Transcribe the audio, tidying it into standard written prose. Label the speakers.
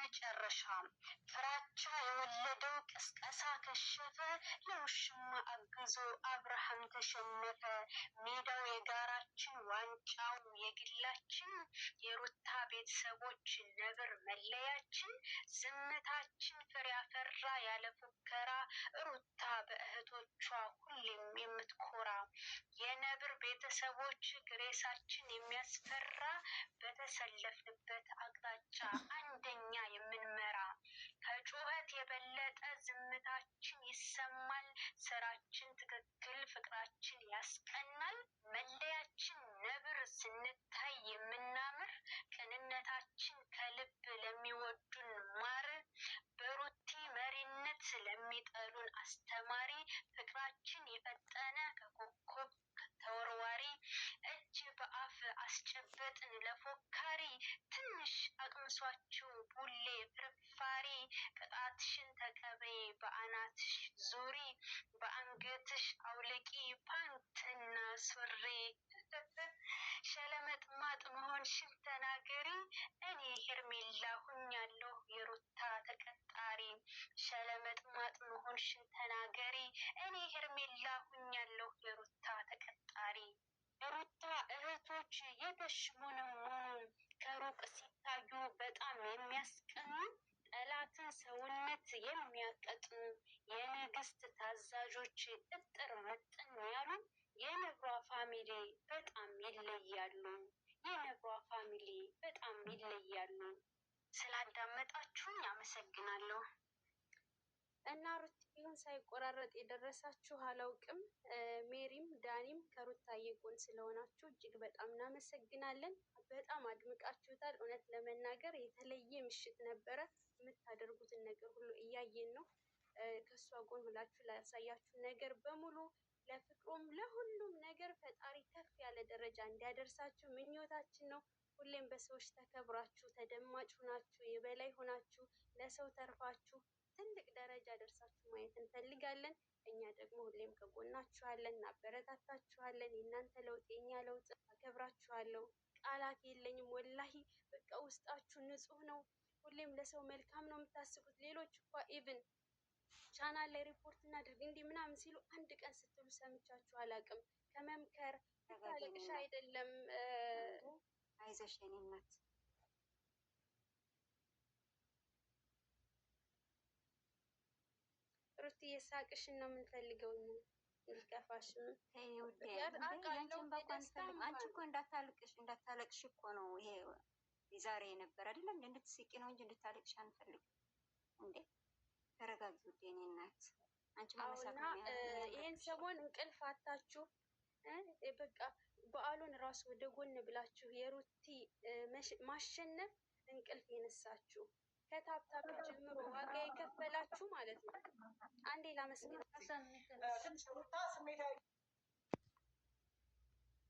Speaker 1: በመጨረሻም ፍራቻ የወለደው ቅስቀሳ ከሸፈ። ለውሽማ አግዞ አብርሃም ተሸነፈ። ሜዳው የጋራችን ዋንጫው የግላችን። የሩታ ቤተሰቦች ነብር መለያችን። ዝምታችን ፍሬ አፈራ ያለ ፉከራ። ሩታ በእህቶቿ ሁሌም የምትኮራ። የነብር ቤተሰቦች ግሬሳችን የሚያስፈራ። በተሰለፍንበት አቅጣጫ አንደኛ የምንመራ። ከጩኸት የበለጠ ዝምታችን ይሰማል። ስራችን ትክክል ፍቅራችን ያስቀናል። መለያችን ነብር ስንታይ የምናምር። ቅንነታችን ከልብ ለሚወዱን ማር። በሩቲ መሪነት ስለሚጠሉን አስተማሪ። ፍቅራችን የፈጠነ ከኮከብ ተወርዋሪ። እጅ በአፍ አስጨበጥን ለፎካሪ። ትንሽ አቅምሷችሁ ቡሌ ፍርፋሪ። ቅጣትሽን ተቀበይ በአናትሽ ዙሪ። በአንገትሽ አውልቂ ፓንትና ሱሪ። ሸለመጥማጥ መሆንሽን ተናገሪ። እኔ ሄርሜላ ሁኛለሁ የሩታ ተቀጣሪ። ሸለመጥማጥ መሆንሽን ተናገሪ። እኔ ሄርሜላ ሁኛለሁ የሩታ ተቀጣሪ። ሩታ እህቶች የተሽሞነሞኑ። ከሩቅ ሲታዩ በጣም የሚያስቀኑ። ጠላትን ሰውነት የሚያቀጥኑ። የንግስት ታዛዦች እጥር ምጥን ያሉ። የነብሯ ፋሚሊ በጣም ይለያሉ። የነብሯ ፋሚሊ በጣም ይለያሉ። ስላዳመጣችሁኝ አመሰግናለሁ። እና ሩትዬን ሳይቆራረጥ የደረሳችሁ አላውቅም። ሜሪም ዳኒም ከሩታዬ ጎን ስለሆናችሁ እጅግ በጣም እናመሰግናለን። በጣም አድምቃችሁታል። እውነት ለመናገር የተለየ ምሽት ነበረ። የምታደርጉትን ነገር ሁሉ እያየን ነው። ከእሷ ጎን ሁላችሁ ላያሳያችሁ ነገር በሙሉ ለፍቅሩም ለሁሉም ነገር ፈጣሪ ከፍ ያለ ደረጃ እንዲያደርሳችሁ ምኞታችን ነው። ሁሌም በሰዎች ተከብራችሁ ተደማጭ ሆናችሁ የበላይ ሆናችሁ ለሰው ተርፋችሁ ትልቅ ደረጃ ደርሳችሁ ማየት እንፈልጋለን። እኛ ደግሞ ሁሌም ከጎናችኋለን፣ እናበረታታችኋለን። የእናንተ ለውጥ የኛ ለውጥ። አከብራችኋለሁ። ቃላት የለኝም ወላሂ። በቃ ውስጣችሁ ንጹህ ነው። ሁሌም ለሰው መልካም ነው የምታስቡት። ሌሎች እኳ ኢቭን ቻናል ላይ ሪፖርት እናድርግ እንዲህ ምናምን ሲሉ አንድ ቀን ስትሉ ሰምቻችሁ አላውቅም። ከመምከር ታልቅሽ አይደለም።
Speaker 2: አይዞሽ የኔ እናት።
Speaker 1: ሩት እየሳቅሽን ነው የምንፈልገው ነው እንዲከፋሽም።
Speaker 2: አንቺ እኮ እንዳታለቅሽ እኮ ነው ይሄ ዛሬ የነበረ አይደለም። እንድትስቂ ነው እንጂ እንድታለቅሽ አንፈልግም። እንዴ ተረጋጊ ውዴ የኔ እናት። አንቺ
Speaker 1: ይህን ሰሞን እንቅልፍ አታችሁ በቃ በዓሉን ራሱ ወደ ጎን ብላችሁ የሩቲ ማሸነፍ እንቅልፍ የነሳችሁ ከታፕታፕ ጀምሮ ዋጋ የከፈላችሁ ማለት ነው። አንዴ ላመስግን።